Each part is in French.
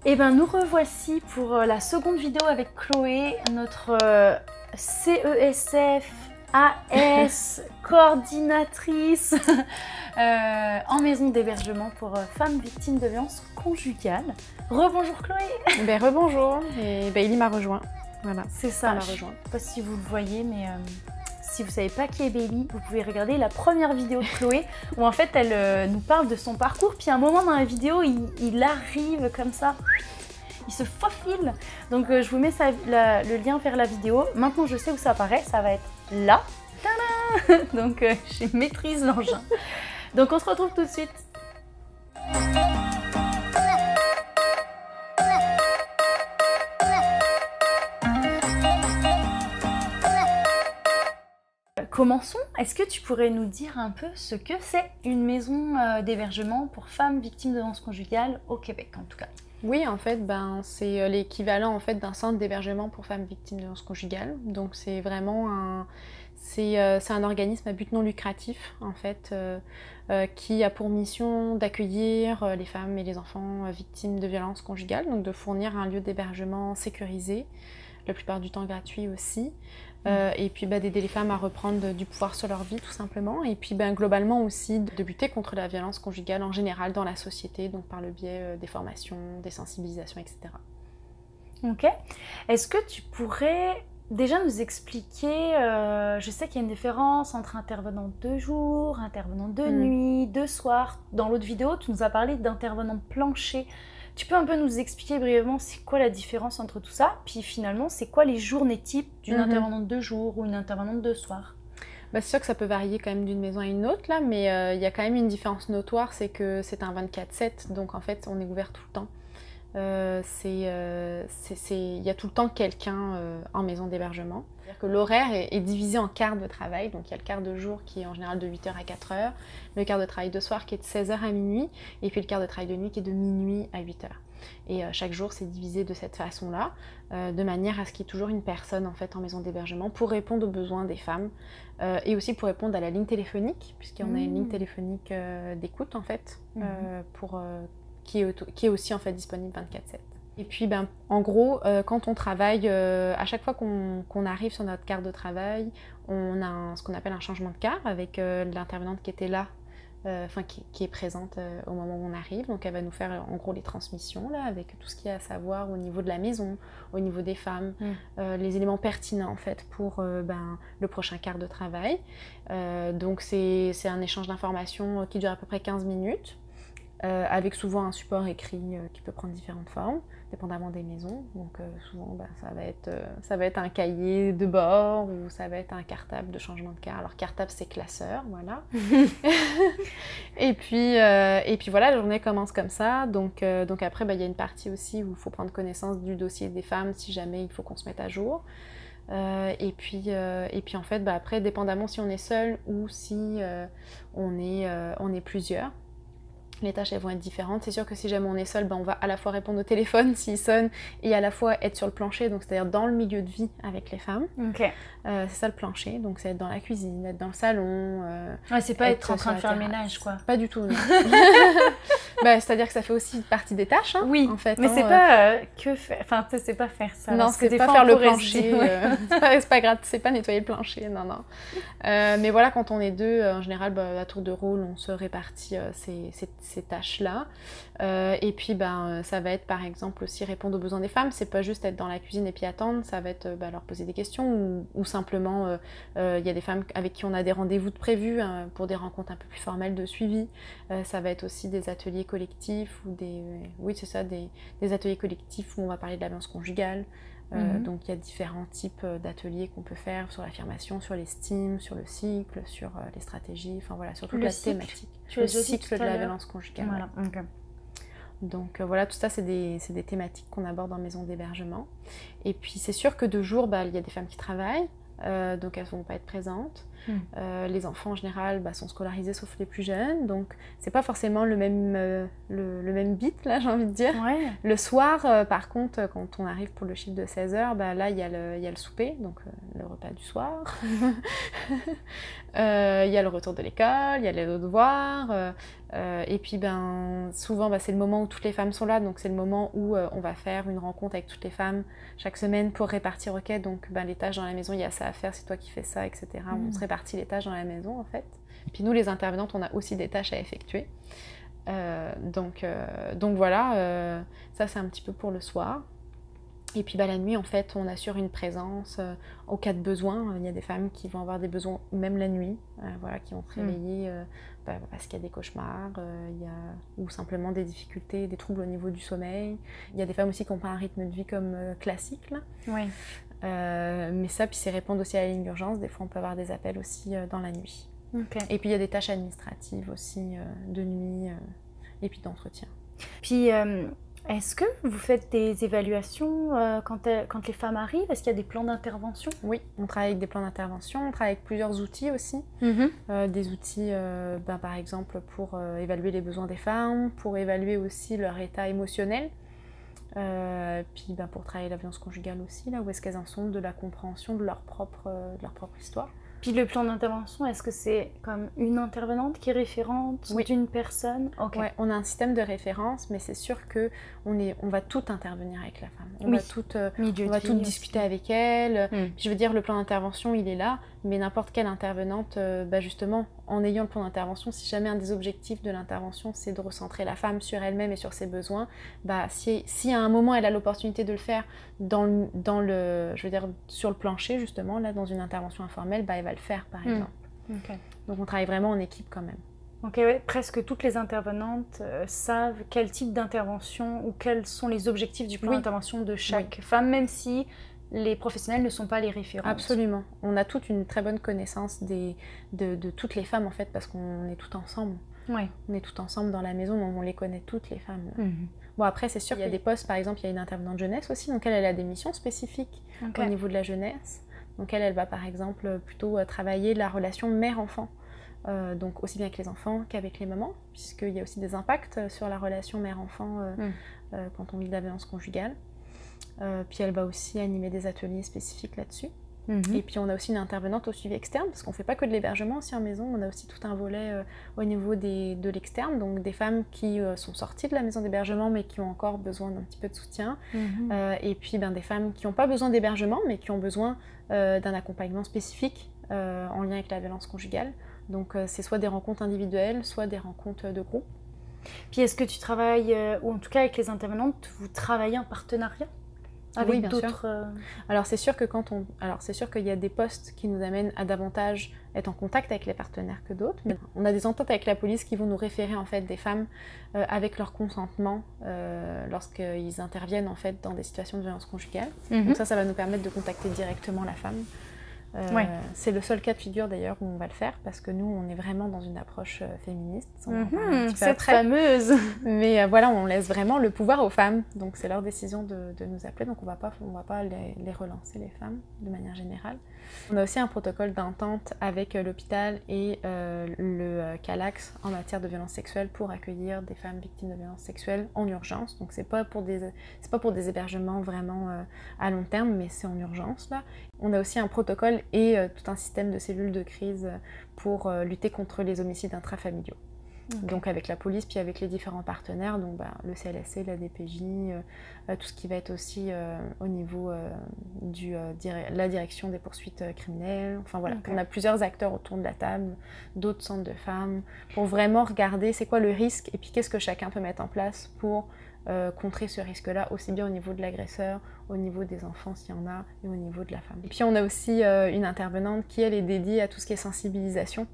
Et ben nous revoici pour la seconde vidéo avec Chloé, notre CESF AS coordinatrice en maison d'hébergement pour femmes victimes de violences conjugales. Rebonjour Chloé. Ben rebonjour, et ben il m'a rejoint. Voilà, c'est ça. m'a rejoint. Je sais pas si vous le voyez, mais si vous savez pas qui est Bailey, vous pouvez regarder la première vidéo de Chloé où en fait elle nous parle de son parcours. Puis à un moment dans la vidéo, il arrive comme ça, il se faufile. Donc je vous mets le lien vers la vidéo. Maintenant je sais où ça apparaît, ça va être là. Tada. Donc je maîtrise l'engin. Donc on se retrouve tout de suite. Commençons. Est-ce que tu pourrais nous dire un peu ce que c'est une maison d'hébergement pour femmes victimes de violences conjugales au Québec, en tout cas? Oui, en fait, c'est l'équivalent en fait d'un centre d'hébergement pour femmes victimes de violences conjugales. Donc c'est vraiment un organisme à but non lucratif en fait qui a pour mission d'accueillir les femmes et les enfants victimes de violences conjugales, donc de fournir un lieu d'hébergement sécurisé, la plupart du temps gratuit aussi. Et puis d'aider les femmes à reprendre du pouvoir sur leur vie tout simplement, et puis globalement aussi de lutter contre la violence conjugale en général dans la société, donc par le biais des formations, des sensibilisations, etc. Ok. Est-ce que tu pourrais déjà nous expliquer, je sais qu'il y a une différence entre intervenant de jour, intervenant de nuit, de soir. Dans l'autre vidéo, tu nous as parlé d'intervenant de plancher. Tu peux un peu nous expliquer brièvement c'est quoi la différence entre tout ça, puis finalement c'est quoi les journées types d'une intervenante de jour ou une intervenante de soir? C'est sûr que ça peut varier quand même d'une maison à une autre là, mais il y a quand même une différence notoire, c'est que c'est un 24/7, donc en fait on est ouvert tout le temps. Il y a tout le temps quelqu'un en maison d'hébergement. C'est-à-dire que l'horaire est divisé en quarts de travail, donc il y a le quart de jour qui est en général de 8h à 4h, le quart de travail de soir qui est de 16h à minuit, et puis le quart de travail de nuit qui est de minuit à 8h. Et chaque jour c'est divisé de cette façon-là, de manière à ce qu'il y ait toujours une personne en fait en maison d'hébergement pour répondre aux besoins des femmes, et aussi pour répondre à la ligne téléphonique, puisqu'on a une ligne téléphonique d'écoute en fait, qui est aussi en fait disponible 24/7. Et puis en gros, quand on travaille, à chaque fois qu'on arrive sur notre carte de travail, on a ce qu'on appelle un changement de quart avec l'intervenante qui était là, qui est présente au moment où on arrive. Donc elle va nous faire en gros les transmissions là, avec tout ce qu'il y a à savoir au niveau de la maison, au niveau des femmes, les éléments pertinents en fait pour le prochain quart de travail. Donc c'est un échange d'informations qui dure à peu près 15 minutes. Avec souvent un support écrit qui peut prendre différentes formes, dépendamment des maisons. Donc souvent ça va être un cahier de bord, ou ça va être un cartable de changement de quart. Alors cartable c'est classeur, voilà. et puis voilà, la journée commence comme ça. Donc après il y a une partie aussi où il faut prendre connaissance du dossier des femmes si jamais il faut qu'on se mette à jour. Et puis en fait après, dépendamment si on est seul ou si on est plusieurs, les tâches elles vont être différentes. C'est sûr que si jamais on est seul, on va à la fois répondre au téléphone s'il sonne et à la fois être sur le plancher, donc c'est-à-dire dans le milieu de vie avec les femmes. Okay. C'est ça le plancher, donc c'est être dans la cuisine, être dans le salon. Ouais, c'est pas être en train de faire le ménage quoi. Pas du tout, non. C'est-à-dire que ça fait aussi partie des tâches, hein, oui, en fait. Mais c'est pas que faire, enfin c'est pas faire ça. Non, c'est pas faire le plancher, c'est pas grave, c'est pas nettoyer le plancher, non. Mais voilà, quand on est deux, en général, à tour de rôle, on se répartit ces tâches-là. Et puis ça va être par exemple aussi répondre aux besoins des femmes. C'est pas juste être dans la cuisine et puis attendre, ça va être leur poser des questions, ou simplement il y a des femmes avec qui on a des rendez-vous de prévus pour des rencontres un peu plus formelles de suivi. Ça va être aussi des ateliers collectifs ou des ateliers collectifs où on va parler de la violence conjugale. Donc il y a différents types d'ateliers qu'on peut faire sur l'affirmation, sur l'estime, sur le cycle, sur les stratégies, enfin voilà, sur toute la thématique. Le cycle de la violence conjugale. Voilà. Ouais. Okay. Donc voilà, tout ça c'est des thématiques qu'on aborde en maison d'hébergement. Et puis c'est sûr que de jour, il y a des femmes qui travaillent, donc elles ne vont pas être présentes. Les enfants en général sont scolarisés sauf les plus jeunes, donc c'est pas forcément le même beat là, j'ai envie de dire. Ouais. Le soir, par contre, quand on arrive pour le chiffre de 16h, là il y a le souper, donc le repas du soir. Il y a le retour de l'école, il y a les devoirs, et puis souvent c'est le moment où toutes les femmes sont là, donc c'est le moment où on va faire une rencontre avec toutes les femmes chaque semaine pour répartir, ok, donc les tâches dans la maison, il y a ça à faire, c'est toi qui fais ça, etc. On se répartit les tâches dans la maison en fait. Puis nous les intervenantes, on a aussi des tâches à effectuer. Donc voilà, ça c'est un petit peu pour le soir. Et puis la nuit, en fait, on assure une présence au cas de besoin. Il y a des femmes qui vont avoir des besoins même la nuit, qui vont se réveiller parce qu'il y a des cauchemars, ou simplement des difficultés, des troubles au niveau du sommeil. Il y a des femmes aussi qui n'ont pas un rythme de vie comme classique, là. Oui. Mais ça, puis c'est répondre aussi à la ligne d'urgence. Des fois, on peut avoir des appels aussi dans la nuit. Okay. Et puis il y a des tâches administratives aussi de nuit et puis d'entretien. Puis est-ce que vous faites des évaluations quand les femmes arrivent? Est-ce qu'il y a des plans d'intervention? Oui, on travaille avec des plans d'intervention, on travaille avec plusieurs outils aussi. Des outils par exemple pour évaluer les besoins des femmes, pour évaluer aussi leur état émotionnel. Puis pour travailler la violence conjugale aussi, là où est-ce qu'elles en sont de la compréhension de leur propre histoire. Puis le plan d'intervention, est-ce que c'est comme une intervenante qui est référente d'une personne? Okay. Ouais, on a un système de référence, mais c'est sûr qu'on va tout intervenir avec la femme. On va tout discuter avec elle. Je veux dire, le plan d'intervention, il est là, mais n'importe quelle intervenante, justement, en ayant le plan d'intervention, si jamais un des objectifs de l'intervention, c'est de recentrer la femme sur elle-même et sur ses besoins, si à un moment elle a l'opportunité de le faire sur le plancher, justement, là, dans une intervention informelle, elle va le faire, par exemple. Okay. Donc on travaille vraiment en équipe quand même. Ok, ouais. Presque toutes les intervenantes savent quel type d'intervention ou quels sont les objectifs du plan d'intervention de chaque femme, même si les professionnels ne sont pas les référents. Absolument. On a toute une très bonne connaissance de toutes les femmes, en fait, parce qu'on est toutes ensemble. Ouais. On est toutes ensemble dans la maison, donc on les connaît toutes, les femmes. Bon, après, c'est sûr qu'il y a des postes, par exemple, il y a une intervenante jeunesse aussi, donc elle a des missions spécifiques au niveau de la jeunesse. Donc elle va, par exemple, plutôt travailler la relation mère-enfant. Donc aussi bien avec les enfants qu'avec les mamans, puisqu'il y a aussi des impacts sur la relation mère-enfant quand on vit de la violence conjugale. Puis elle va aussi animer des ateliers spécifiques là-dessus. Et puis on a aussi une intervenante au suivi externe, parce qu'on ne fait pas que de l'hébergement aussi en maison, on a aussi tout un volet au niveau de l'externe, donc des femmes qui sont sorties de la maison d'hébergement mais qui ont encore besoin d'un petit peu de soutien, et puis des femmes qui n'ont pas besoin d'hébergement mais qui ont besoin d'un accompagnement spécifique en lien avec la violence conjugale. Donc c'est soit des rencontres individuelles, soit des rencontres de groupe. Puis est-ce que tu travailles, ou en tout cas avec les intervenantes, vous travaillez en partenariat avec d'autres... Alors c'est sûr que c'est sûr qu'il y a des postes qui nous amènent à davantage être en contact avec les partenaires que d'autres. Mais on a des ententes avec la police qui vont nous référer en fait des femmes avec leur consentement lorsqu'ils interviennent en fait dans des situations de violence conjugale. Donc ça va nous permettre de contacter directement la femme. C'est le seul cas de figure d'ailleurs où on va le faire, parce que nous on est vraiment dans une approche féministe, cette fameuse. Mais voilà, on laisse vraiment le pouvoir aux femmes, donc c'est leur décision de nous appeler, donc on va pas les relancer, les femmes, de manière générale. On a aussi un protocole d'entente avec l'hôpital et le CALAX en matière de violence sexuelle pour accueillir des femmes victimes de violences sexuelles en urgence. Donc c'est pas pour des hébergements vraiment à long terme, mais c'est en urgence là. On a aussi un protocole et tout un système de cellules de crise pour lutter contre les homicides intrafamiliaux. Donc avec la police, puis avec les différents partenaires, donc le CLSC, la DPJ, tout ce qui va être aussi au niveau la direction des poursuites criminelles. Enfin voilà, on a plusieurs acteurs autour de la table, d'autres centres de femmes, pour vraiment regarder c'est quoi le risque et puis qu'est-ce que chacun peut mettre en place pour contrer ce risque-là, aussi bien au niveau de l'agresseur, au niveau des enfants s'il y en a, et au niveau de la femme. Et puis on a aussi une intervenante qui, elle, est dédiée à tout ce qui est sensibilisation,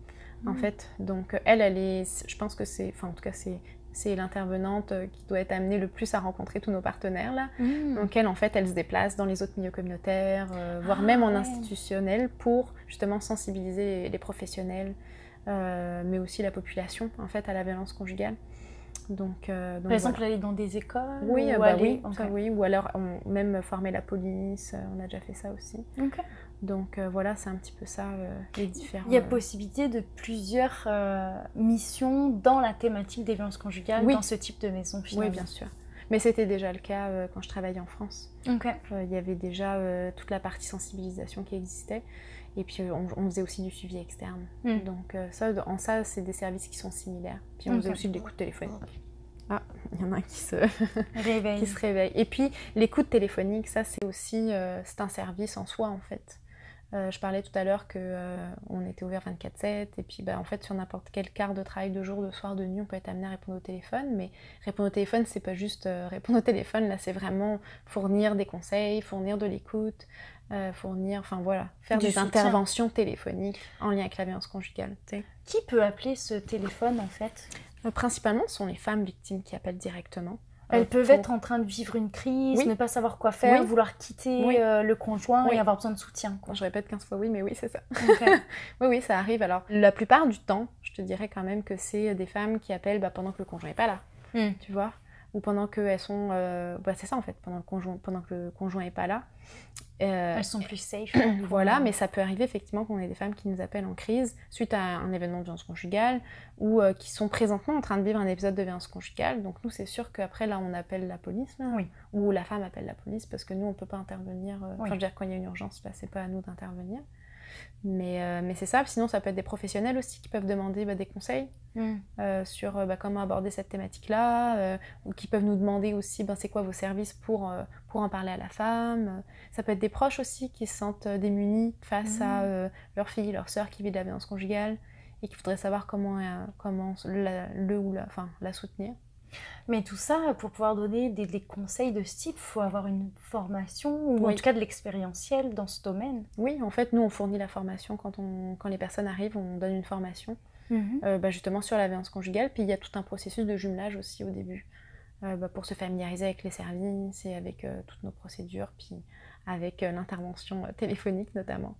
en fait. Donc elle est, je pense que c'est l'intervenante qui doit être amenée le plus à rencontrer tous nos partenaires, là. Donc elle, en fait, elle se déplace dans les autres milieux communautaires, voire même en institutionnel, pour justement sensibiliser les professionnels, mais aussi la population, en fait, à la violence conjugale. Donc par exemple, aller dans des écoles? Oui, ou alors même former la police, on a déjà fait ça aussi. Donc voilà, c'est un petit peu ça, les différents... Il y a possibilité de plusieurs missions dans la thématique des violences conjugales, dans ce type de maison finalement. Oui, bien sûr. Mais c'était déjà le cas quand je travaillais en France. Il y avait déjà toute la partie sensibilisation qui existait. Et puis on faisait aussi du suivi externe. Donc en ça, c'est des services qui sont similaires. Puis on faisait aussi de l'écoute téléphonique. Ah, il y en a un qui se réveille. Et puis l'écoute téléphonique, ça c'est aussi c'est un service en soi en fait. Je parlais tout à l'heure qu'on était ouvert 24/7 et puis en fait sur n'importe quel quart de travail, de jour, de soir, de nuit, on peut être amené à répondre au téléphone. Mais répondre au téléphone, c'est pas juste répondre au téléphone, là c'est vraiment fournir des conseils, fournir de l'écoute, faire des interventions téléphoniques en lien avec la violence conjugale. T'sais. Qui peut appeler ce téléphone en fait? Principalement, ce sont les femmes victimes qui appellent directement. Elles peuvent être en train de vivre une crise, ne pas savoir quoi faire, vouloir quitter le conjoint et avoir besoin de soutien. Quoi. Je répète 15 fois oui, mais oui, c'est ça. Oui, ça arrive. Alors, la plupart du temps, je te dirais quand même que c'est des femmes qui appellent pendant que le conjoint n'est pas là, tu vois, ou pendant qu'elles sont... c'est ça en fait, pendant que le conjoint n'est pas là. Elles sont plus safe. Voilà, mais ça peut arriver effectivement qu'on ait des femmes qui nous appellent en crise suite à un événement de violence conjugale ou qui sont présentement en train de vivre un épisode de violence conjugale. Donc nous, c'est sûr qu'après, là, on appelle la police, là, ou la femme appelle la police parce que nous, on ne peut pas intervenir. Je veux dire, quand il y a une urgence, là, c'est pas à nous d'intervenir. Mais c'est ça, sinon ça peut être des professionnels aussi qui peuvent demander des conseils sur comment aborder cette thématique-là, ou qui peuvent nous demander aussi c'est quoi vos services pour en parler à la femme. Ça peut être des proches aussi qui se sentent démunis face à leur fille, leur sœur qui vit de la violence conjugale et qui voudraient savoir comment la soutenir. Mais tout ça, pour pouvoir donner des conseils de ce type, il faut avoir une formation ou en tout cas de l'expérientiel dans ce domaine. Oui, en fait, nous, on fournit la formation quand les personnes arrivent, on donne une formation justement sur la violence conjugale. Puis il y a tout un processus de jumelage aussi au début pour se familiariser avec les services et avec toutes nos procédures, puis avec l'intervention téléphonique notamment.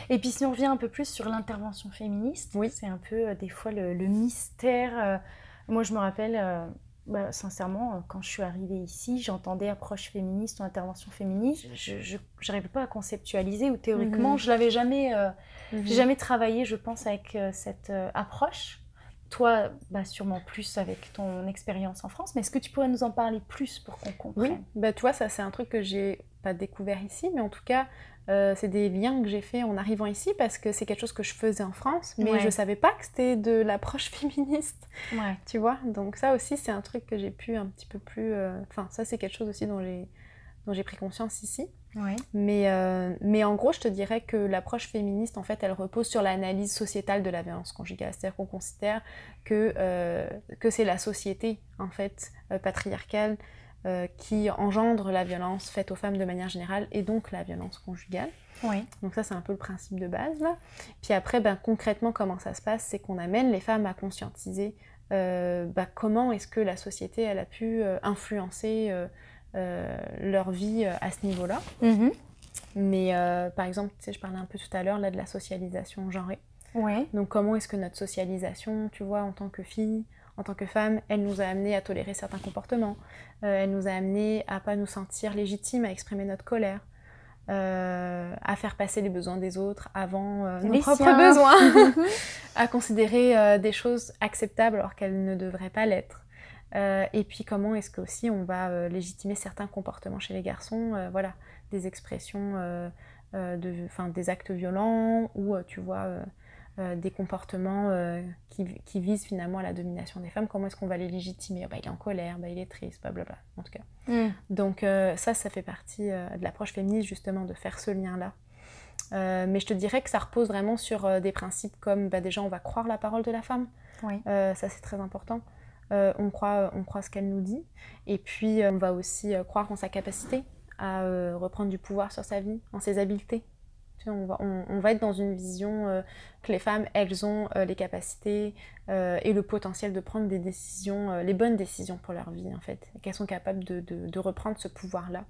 Et puis si on revient un peu plus sur l'intervention féministe, c'est un peu des fois le mystère... Moi, je me rappelle, sincèrement, quand je suis arrivée ici, j'entendais approche féministe ou intervention féministe. Je n'arrivais pas à conceptualiser ou théoriquement, je l'avais jamais, j'ai jamais travaillé, je pense, avec cette approche. Toi, sûrement plus avec ton expérience en France, mais est-ce que tu pourrais nous en parler plus pour qu'on comprenne? Oui, tu vois, ça c'est un truc que j'ai pas découvert ici, mais en tout cas, c'est des liens que j'ai fait en arrivant ici parce que c'est quelque chose que je faisais en France, mais je savais pas que c'était de l'approche féministe, tu vois. Donc ça aussi, c'est un truc que j'ai pu un petit peu plus... ça c'est quelque chose aussi dont j'ai pris conscience ici. Mais en gros, je te dirais que l'approche féministe, en fait, elle repose sur l'analyse sociétale de la violence conjugale. C'est-à-dire qu'on considère que c'est la société, en fait, patriarcale, qui engendre la violence faite aux femmes de manière générale et donc la violence conjugale. Donc ça c'est un peu le principe de base là. Puis après concrètement comment ça se passe, c'est qu'on amène les femmes à conscientiser comment est-ce que la société elle a pu influencer leur vie à ce niveau-là. Mais par exemple, tu sais, je parlais un peu tout à l'heure là de la socialisation genrée. Donc comment est-ce que notre socialisation, tu vois, en tant que fille, en tant que femme, elle nous a amené à tolérer certains comportements, elle nous a amené à pas nous sentir légitimes, à exprimer notre colère, à faire passer les besoins des autres avant nos propres besoins, à considérer des choses acceptables alors qu'elles ne devraient pas l'être. Et puis comment est-ce que aussi on va légitimer certains comportements chez les garçons, des expressions, des actes violents ou tu vois des comportements qui visent finalement à la domination des femmes. Comment est-ce qu'on va les légitimer? Il est en colère, il est triste, blablabla, en tout cas. Donc ça fait partie de l'approche féministe justement de faire ce lien-là. Mais je te dirais que ça repose vraiment sur des principes comme déjà on va croire la parole de la femme, ça c'est très important. On croit ce qu'elle nous dit et puis on va aussi croire en sa capacité à reprendre du pouvoir sur sa vie, en ses habiletés. On va être dans une vision que les femmes, elles ont les capacités et le potentiel de prendre des décisions, les bonnes décisions pour leur vie en fait, qu'elles sont capables de reprendre ce pouvoir-là.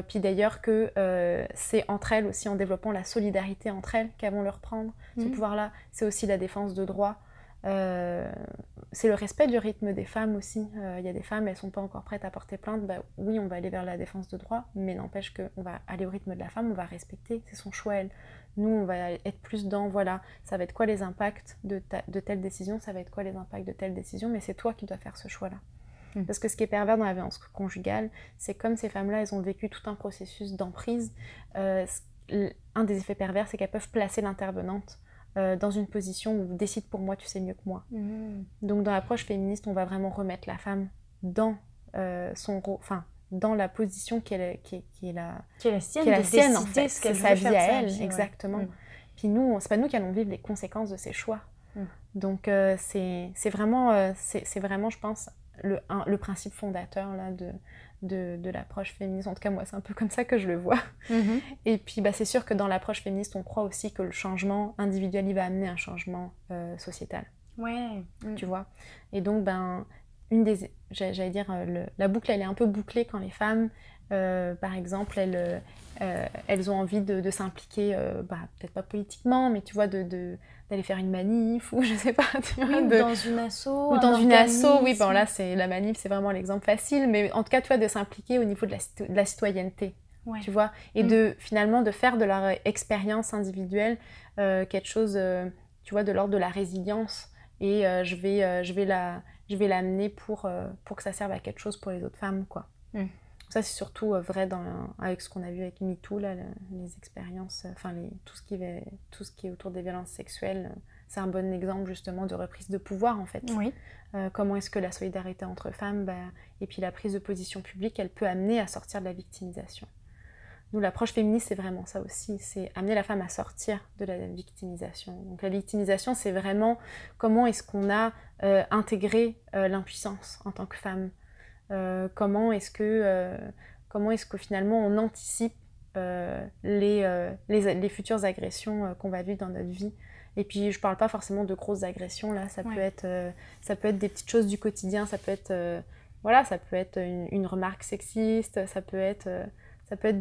Puis d'ailleurs que c'est entre elles aussi, en développant la solidarité entre elles, qu'elles vont le reprendre, ce pouvoir-là. C'est aussi la défense de droits c'est le respect du rythme des femmes aussi. Il y a des femmes, elles sont pas encore prêtes à porter plainte. Bah, oui, on va aller vers la défense de droit, mais n'empêche qu'on va aller au rythme de la femme, on va respecter, c'est son choix, elle. Nous, on va être plus dans, voilà, ça va être quoi les impacts de telle décision, ça va être quoi les impacts de telle décision, mais c'est toi qui dois faire ce choix-là. Parce que ce qui est pervers dans la violence conjugale, c'est comme ces femmes-là, elles ont vécu tout un processus d'emprise. Un des effets pervers, c'est qu'elles peuvent placer l'intervenante dans une position où décide pour moi, tu sais mieux que moi. Donc dans l'approche féministe, on va vraiment remettre la femme dans son rôle, enfin dans la position qui est la sienne en fait, c'est sa vie à elle, exactement. Puis nous, c'est pas nous qui allons vivre les conséquences de ses choix. Donc c'est vraiment, je pense, le principe fondateur là, de l'approche féministe. En tout cas, moi, c'est un peu comme ça que je le vois. Et puis, c'est sûr que dans l'approche féministe, on croit aussi que le changement individuel, il va amener un changement sociétal. Ouais. Tu vois. Et donc, j'allais dire, la boucle, elle est un peu bouclée quand les femmes, par exemple, elles ont envie de s'impliquer, peut-être pas politiquement, mais tu vois, d'aller faire une manif, ou je sais pas, tu vois, dans une asso. Ou dans une asso, oui, bon là, la manif, c'est vraiment l'exemple facile, mais en tout cas, tu vois, de s'impliquer au niveau de la citoyenneté, tu vois, et finalement, de faire de leur expérience individuelle quelque chose, tu vois, de l'ordre de la résilience, et je vais l'amener pour que ça serve à quelque chose pour les autres femmes, quoi. Ça, c'est surtout vrai avec ce qu'on a vu avec MeToo, là, les expériences, tout ce qui est autour des violences sexuelles. C'est un bon exemple, justement, de reprise de pouvoir, en fait. Oui. Comment est-ce que la solidarité entre femmes, et puis la prise de position publique, elle peut amener à sortir de la victimisation. Nous, l'approche féministe, c'est vraiment ça aussi. C'est amener la femme à sortir de la victimisation. Donc la victimisation, c'est vraiment comment est-ce qu'on a intégré l'impuissance en tant que femme. Comment est-ce que finalement on anticipe les futures agressions qu'on va vivre dans notre vie. Et puis je parle pas forcément de grosses agressions là, ça peut être des petites choses du quotidien, ça peut être une remarque sexiste, ça peut être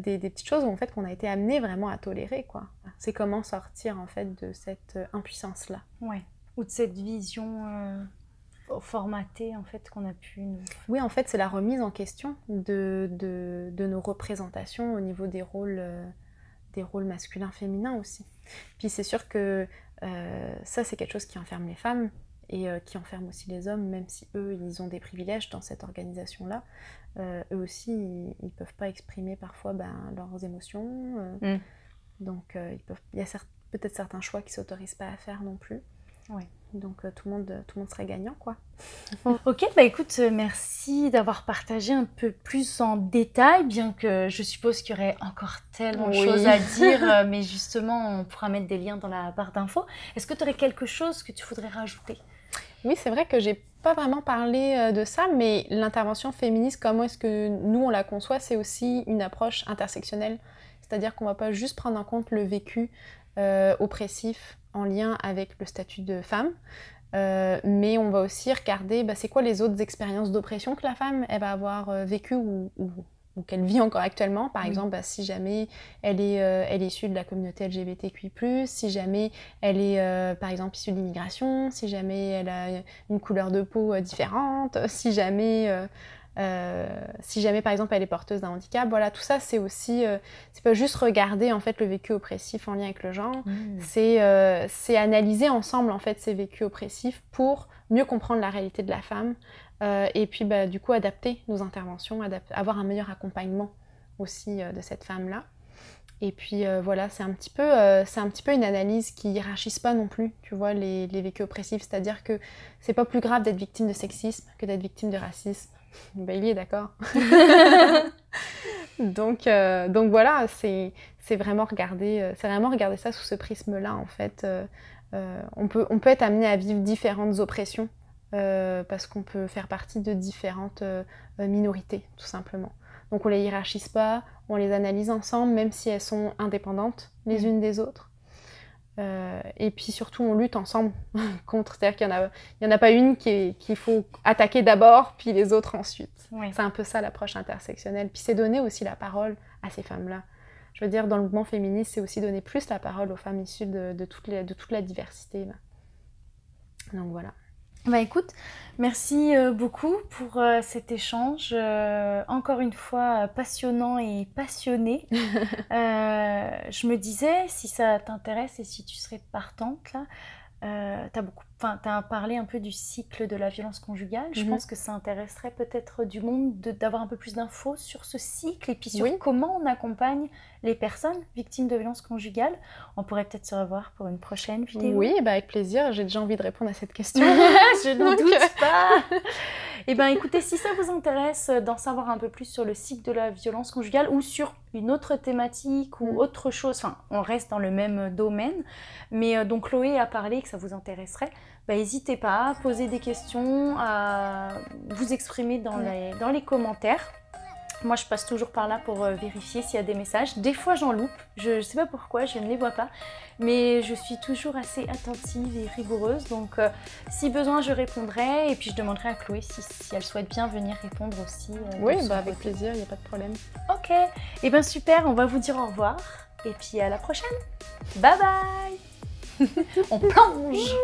des petites choses en fait qu'on a été amené vraiment à tolérer, quoi. C'est comment sortir en fait de cette impuissance là. Ouais. Ou de cette vision formatée en fait qu'on a pu nous... Oui, en fait c'est la remise en question de nos représentations au niveau des rôles masculins féminins aussi. Puis c'est sûr que ça c'est quelque chose qui enferme les femmes et qui enferme aussi les hommes, même si eux ils ont des privilèges dans cette organisation là, eux aussi ils peuvent pas exprimer parfois leurs émotions, donc il y a peut-être certains choix qu'ils s'autorisent pas à faire non plus. Ouais. Donc tout le monde serait gagnant, quoi. Ok, écoute, merci d'avoir partagé un peu plus en détail, bien que je suppose qu'il y aurait encore tellement de choses à dire, mais justement, on pourra mettre des liens dans la barre d'infos. Est-ce que tu aurais quelque chose que tu voudrais rajouter ? Oui, c'est vrai que j'ai pas vraiment parlé de ça, mais l'intervention féministe, comment est-ce que nous on la conçoit, c'est aussi une approche intersectionnelle. C'est-à-dire qu'on va pas juste prendre en compte le vécu oppressif en lien avec le statut de femme, mais on va aussi regarder c'est quoi les autres expériences d'oppression que la femme elle va avoir vécues ou qu'elle vit encore actuellement. Par exemple, si jamais elle est issue de la communauté LGBTQI+, si jamais elle est par exemple issue de l'immigration, si jamais elle a une couleur de peau différente, si jamais par exemple elle est porteuse d'un handicap, voilà, tout ça c'est aussi, c'est pas juste regarder en fait le vécu oppressif en lien avec le genre, c'est analyser ensemble en fait ces vécus oppressifs pour mieux comprendre la réalité de la femme, et puis du coup adapter nos interventions, avoir un meilleur accompagnement aussi de cette femme-là. Et puis voilà, c'est un petit peu une analyse qui hiérarchise pas non plus, tu vois, les vécus oppressifs, c'est-à-dire que c'est pas plus grave d'être victime de sexisme que d'être victime de racisme. Il est d'accord. donc voilà, c'est vraiment regarder ça sous ce prisme-là en fait. On peut être amené à vivre différentes oppressions parce qu'on peut faire partie de différentes minorités, tout simplement. Donc on les hiérarchise pas, on les analyse ensemble, même si elles sont indépendantes les unes des autres. Et puis surtout on lutte ensemble contre, c'est-à-dire qu'il y en a pas une qu'il faut attaquer d'abord puis les autres ensuite. C'est un peu ça l'approche intersectionnelle, puis c'est donner aussi la parole à ces femmes-là. Je veux dire, dans le mouvement féministe, c'est aussi donner plus la parole aux femmes issues de toute la diversité. Donc voilà. Bah écoute, merci beaucoup pour cet échange, encore une fois passionnant et passionné. Je me disais, si ça t'intéresse et si tu serais partante là, t'as parlé un peu du cycle de la violence conjugale. Je pense que ça intéresserait peut-être du monde d'avoir un peu plus d'infos sur ce cycle et puis sur comment on accompagne les personnes victimes de violences conjugales. On pourrait peut-être se revoir pour une prochaine vidéo. Oui, bah avec plaisir. J'ai déjà envie de répondre à cette question. Je ne doute pas. Eh bien, écoutez, si ça vous intéresse d'en savoir un peu plus sur le cycle de la violence conjugale ou sur une autre thématique ou autre chose, enfin, on reste dans le même domaine, mais dont Chloé a parlé et que ça vous intéresserait, bah, n'hésitez pas à poser des questions, à vous exprimer dans les commentaires. Moi, je passe toujours par là pour vérifier s'il y a des messages. Des fois, j'en loupe. Je ne sais pas pourquoi, je ne les vois pas. Mais je suis toujours assez attentive et rigoureuse. Donc, si besoin, je répondrai. Et puis, je demanderai à Chloé si elle souhaite bien venir répondre aussi. Oui, bah avec plaisir, il n'y a pas de problème. Ok. Et bien, super. On va vous dire au revoir. Et puis, à la prochaine. Bye bye. On plonge.